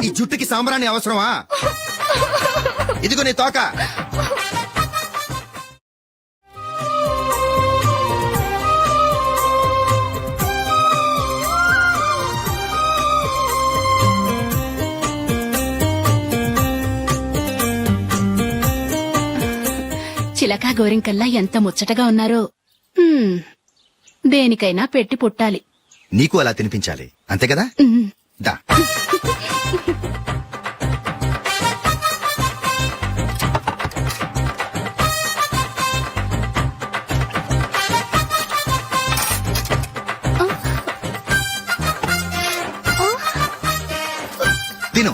ఈ జుట్టుకి సాంబ్రాణి అవసరమా? ఇదిగో నీ తోక. చిలకా గోరింకల్లా ఎంత ముచ్చటగా ఉన్నారో. దేనికైనా పెట్టి పుట్టాలి. నీకు అలా తినిపించాలి, అంతే కదా? దా. తిను.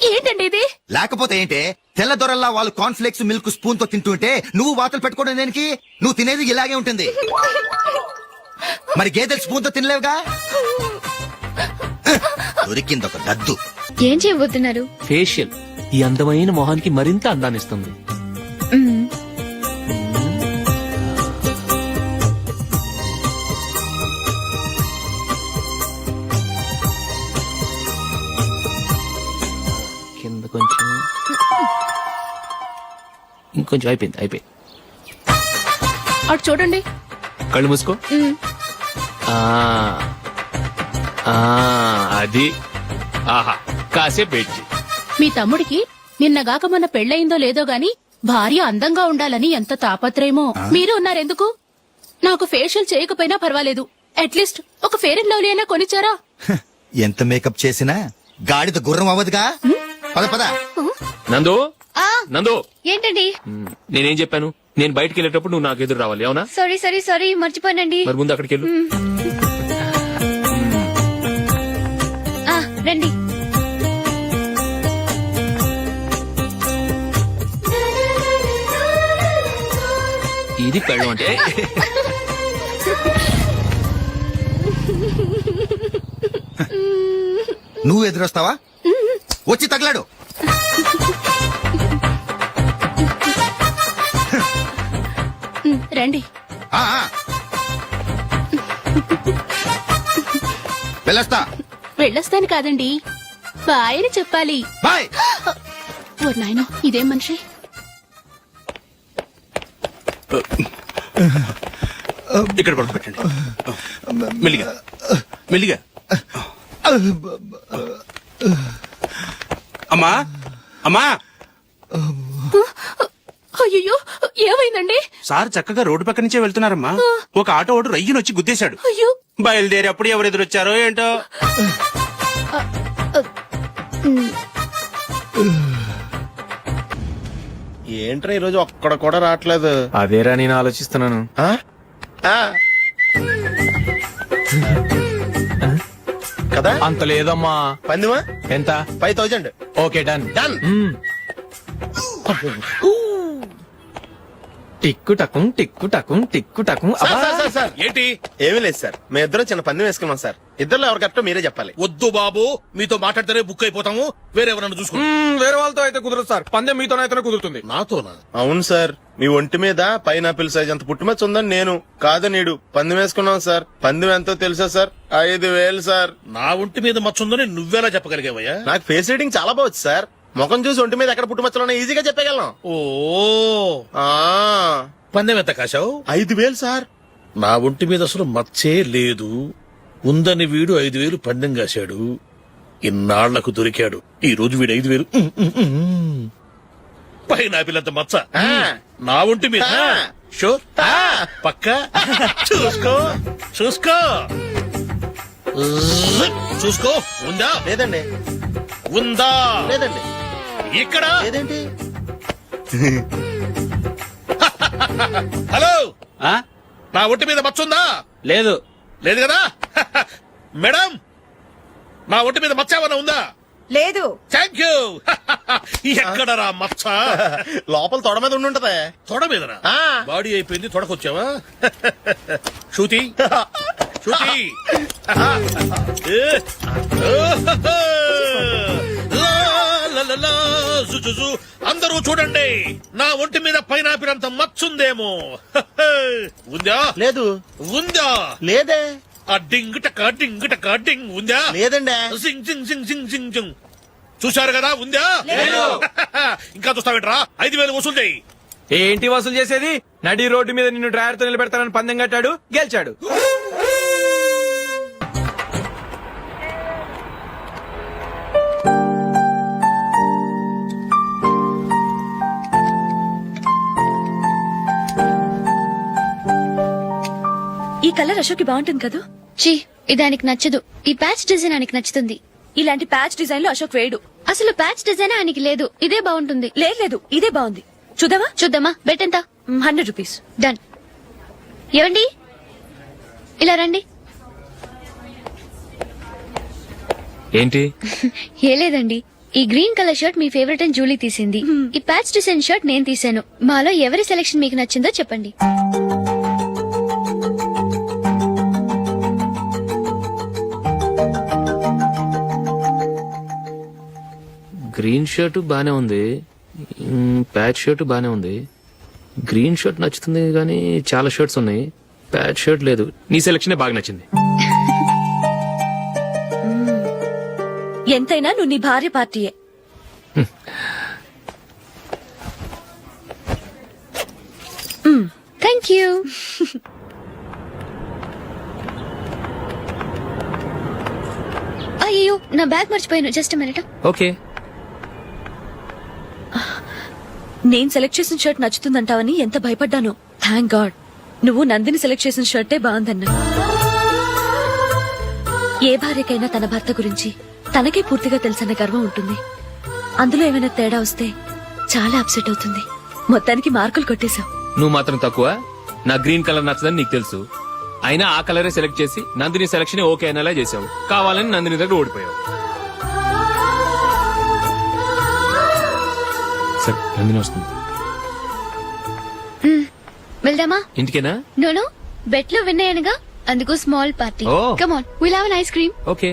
ఏంటండి ఇది? లేకపోతే ఏంటే, తెల్లదొరల్లా వాళ్ళు కార్న్ఫ్లేక్స్ మిల్క్ స్పూన్ తో తింటుంటే నువ్వు వాతలు పెట్టుకోవడం దేనికి? నువ్వు తినేది ఇలాగే ఉంటుంది. మరి గేదెలు స్పూన్ తో తినలేవుగా. దొరికింది ఒక దద్దు. ఏం చేయబోతున్నారు? ఫేషియల్ ఈ అందమైన మొహానికి మరింత అందాన్నిస్తుంది. కింద కొంచెం, ఇంకొంచెం. అయిపోయింది. అటు చూడండి. కళ్ళు మూసుకో. అది. ఆహా, కాసేపు పెట్టి. మీ తమ్ముడికి నిన్నగాక మొన్న పెళ్ళయిందో లేదో గాని భార్య అందంగా ఉండాలని ఎంత తాపత్రయమో. మీరు ఉన్నారెందుకు? నాకు ఫేషియల్ చేయకపోయినా పర్వాలేదు, అట్లీస్ట్ ఒక ఫెయిర్ అండ్ లవ్లీ అయినా కొనిచ్చారా? ఎంత మేకప్ చేసినా గాడిద గుర్రం అవ్వదుగా. పద పద. నందు, నందు. ఏంటండి? నేనేం చెప్పాను? నేను బయటకు వెళ్ళేటప్పుడు నువ్వు నాకు ఎదురు రావాలి, అవునా? సారీ మర్చిపోయానండి. మరి ముందు అక్కడికి వెళ్ళు. రండి. ఇది పెళ్ళం అంటే. నువ్వు ఎదురొస్తావా? వచ్చి తగలాడు. రండి. వెళ్ళొస్తాను కాదండి, బాయ్ అని చెప్పాలి. బాయ్. ఓ నాయనో, ఇదేం మనిషి? ఇక్కడ పడుకోబెట్టండి. మెల్లిగా. అమ్మా. అయ్యో, ఏమైందండి? సార్ చక్కగా రోడ్డు పక్క నుంచే వెళ్తున్నారమ్మా. ఒక ఆటో ఓడు రయ్యనొచ్చి గుద్దేశాడు. అయ్యో. బయలుదేరి అప్పుడు ఎవరు ఎదురొచ్చారో ఏంటో. ఏంట్రా ఈరోజు ఒక్కడ కూడా రావట్లేదు? అదేరా నేను ఆలోచిస్తున్నాను. కదా అంత లేదమ్మా. పందిమా ఎంత? 5000. Okay, done. టిక్కు టకుం. సార్ ఏంటి? ఏమీ లేదు సార్, మీ ఇద్దరు చిన్న పందెం వేసుకున్నాం సార్. ఇద్దరు ఎవరు కరెక్టో మీరే చెప్పాలి. వద్దు బాబు, మీతో మాట్లాడితేనే బుక్ అయిపోతాము. వేరే ఎవరన్నా చూసుకో. వేరే వాళ్ళతో అయితే కుదరదు సార్, పందెం మీతోనైతే కుదురుతుంది. నాతోనా? అవును సార్, మీ ఒంటి మీద పైనాపిల్ సైజ్ అంత పుట్టుమచ్చ ఉందని నేను కాదనీడు పందెం వేసుకున్నాం సార్. పందెం ఎంతో తెలుసా సార్? 5000 సార్. నా ఒంటి మీద మచ్చుందని నువ్వెలా చెప్పగలిగావయ్యా? నాకు ఫేస్ రీడింగ్ చాలా బాగుంది సార్. ముఖం చూసి ఒంటి మీద ఎక్కడ పుట్టుమచ్చలో ఈజీగా చెప్పగలను. ఓ, పందెం ఎంత కాశావు? 5000 సార్. నా ఒంటి మీద అసలు మచ్చే లేదు. ఉందని వీడు 5000 పందెం కాశాడు. ఇన్నాళ్లకు దొరికాడు. ఈ రోజు వీడు 5000. పైనాపిలంత మచ్చ నా ఒంటి మీద. షూర్? పక్క చూసుకో. ఉందా? లేదండి. ఉందా? లేదండి. ఇక్కడ లేదేంటి? హలో, నా ఒంటి మీద మచ్చుందా? లేదు. లేదు కదా? మేడం, నా ఒంటి మీద మచ్చ ఏమన్నా ఉందా? లేదు. Thank you. ఎక్కడరా మచ్చ? లోపల తొడ మీద ఉండుంటదే. తొడ మీదనా? ఆ. బాడీ అయిపోయింది, తొడకొచ్చావా? శృతి శృతి. ఏ. లా, లా, లా, లా, జు, జు, జు. అందరూ చూడండి, నా ఒంటి మీద పైనాపిల్ అంత మచ్చుందేమో. ఉందా? లేదు. ఉందా? లేదే. ఆ డింగ్ టక డింగ్ ఉందా? లేదండి. జింగ్ జింగ్ జింగ్ జింగ్ జింగ్ జింగ్. చూశారు కదా, ఉందా? ఇంకా చూస్తావేంట్రా? 5,000 వసూలు చేయి. ఏంటి వసూలు చేసేది? నడి రోడ్డు మీద నిన్ను డ్రైవర్ తో నిలబెడతానని పందెం కట్టాడు, గెలిచాడు. ఈ కలర్ అశోక్ బాగుంటుంది కదా. చీ ఇది ఆయనకి నచ్చదు. ఈ ప్యాచ్ డిజైన్ ఆయనకి నచ్చుతుంది. ఇలాంటి ప్యాచ్ డిజైన్ లో అశోక్ వేయడు. అసలు ప్యాచ్ డిజైన్ ఆయనకి లేదు. ఇదే బాగుంటుంది. లేదు ఇదే బాగుంది. చూద్దామా? చూద్దామా? బెట్ ఎంత? 100 రూపీస్. డన్. ఏవండి ఇలా రండి. ఏంటి? ఏ లేదండి, ఈ గ్రీన్ కలర్ షర్ట్ మీ ఫేవరెట్ అని జూలీ తీసింది. ఈ ప్యాచ్ డిజైన్ షర్ట్ నేను తీసాను. మాలో ఎవరి సెలెక్షన్ మీకు నచ్చిందో చెప్పండి. గ్రీన్ షర్ట్ బానే ఉంది, ప్యాచ్ షర్ట్ బానే ఉంది. గ్రీన్ షర్ట్ నచ్చుతుంది కానీ చాలా షర్ట్స్ ఉన్నాయి, ప్యాచ్ షర్ట్ లేదు. నీ సెలెక్షనే బాగా నచ్చింది. ఎంతైనా నువ్వు నీ భార్య పార్టీయే. Thank you. అయ్యో నా బ్యాగ్ మర్చిపోయాను. Just minute. ఓకే. నేను సెలెక్ట్ చేసిన షర్ట్ నచ్చుతుందంటావని ఎంత భయపడ్డాను. థ్యాంక్ గాడ్ నువ్వు నందిని సెలెక్ట్ చేసిన షర్టే బాగుందన్నా. ఏ భార్యకైనా తన భర్త గురించి తనకే పూర్తిగా తెలుసన్న గర్వం ఉంటుంది. అందులో ఏమైనా తేడా వస్తే చాలా అప్సెట్ అవుతుంది. మొత్తానికి మార్కులు కొట్టేశావు. నువ్వు మాత్రం తక్కువ. నా గ్రీన్ కలర్ నచ్చదని నీకు తెలుసు, అయినా ఆ కలరే సెలెక్ట్ చేసి నందిని సెలెక్షన్ ఓకే అనేలా చేసావు. కావాలని నందిని దగ్గర ఓడిపోయావు. సరే నందిని వస్తుంది. వెళ్దామా? ఇంటికేనా? నోను బెట్ లో విన్నాయనగా, అందుకు small party. Oh. Come on, will have an ice cream. Okay.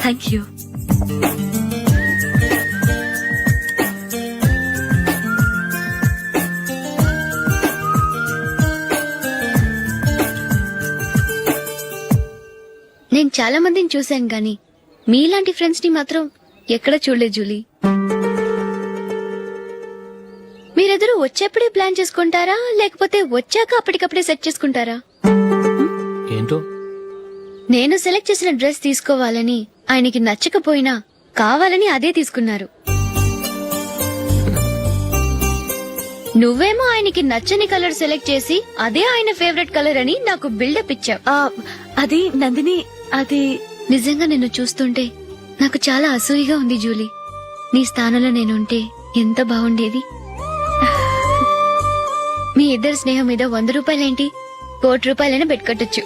Thank you. నేను చాలా మందిని చూశాను గాని మీలాంటి ఫ్రెండ్స్ ని మాత్రం ఎక్కడ చూడలేదు జూలీ. మీరెదరూ వచ్చేప్పుడే ప్లాన్ చేసుకుంటారా లేకపోతే వచ్చాక అప్పటికప్పుడే సెట్ చేసుకుంటారా? ఏంటో నేను సెలెక్ట్ చేసిన డ్రెస్ తీసుకోవాలని ఆయనకి నచ్చకపోయినా కావాలని అదే తీసుకున్నారు. నువ్వేమో ఆయనకి నచ్చని కలర్ సెలెక్ట్ చేసి అదే ఆయన ఫేవరెట్ కలర్ అని నాకు బిల్డప్ ఇచ్చావు. అది నందిని, అది నిజంగా నిన్ను చూస్తుంటే నాకు చాలా అసూయగా ఉంది జూలీ. నీ స్థానంలో నేనుంటే ఎంత బాగుండేది. మీ ఇద్దరు స్నేహం మీద 100 రూపాయలేంటి, 1,00,00,000 రూపాయలైనా పెట్టుకొట్టొచ్చు.